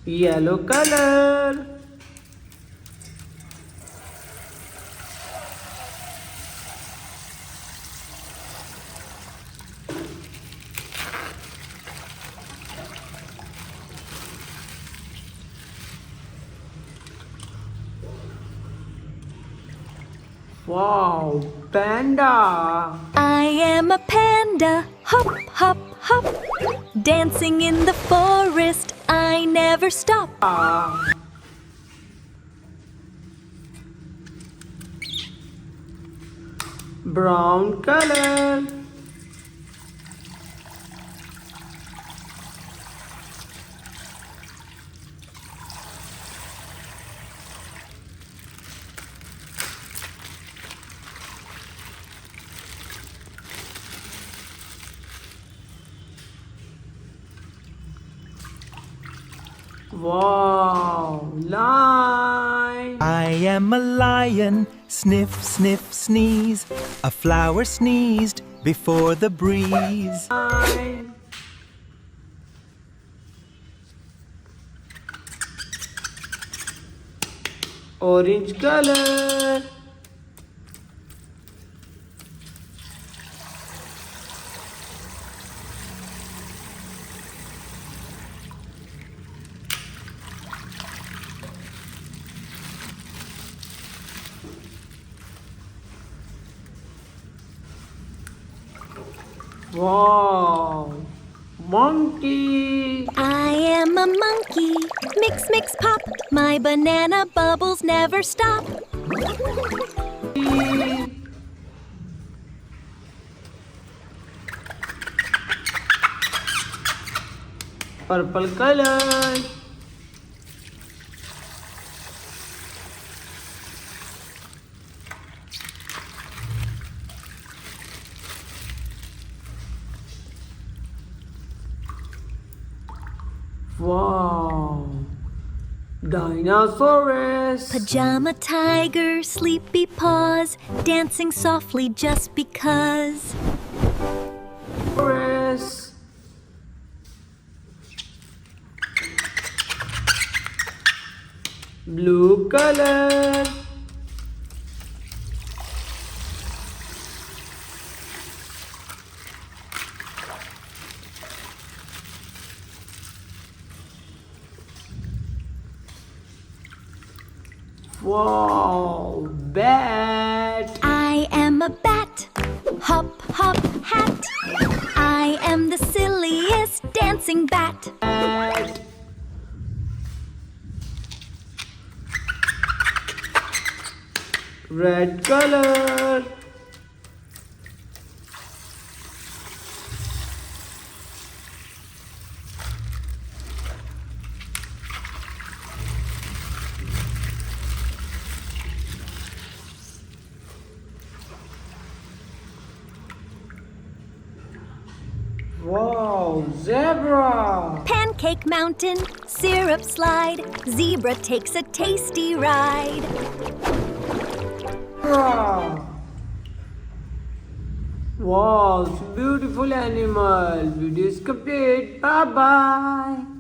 Yellow color. Wow, panda. I am a panda, hop, hop, hop. Dancing in the forest, I never stop. Brown color. Wow, lion. I am a lion, sniff, sniff, sneeze. A flower sneezed before the breeze. Lion. Orange color. Wow, monkey. I am a monkey, mix, mix, pop. My banana bubbles never stop. Purple color. Wow, Dinosaurus. Pajama tiger, sleepy paws, dancing softly just because. Dinosaurus. Blue color. Wow, bat. I am a bat, hop, hop, hat. I am the silliest dancing bat. Bat. Red color. Wow, zebra. Pancake mountain, syrup slide. Zebra takes a tasty ride. Wow, it's a beautiful animal. Video is complete. Bye bye.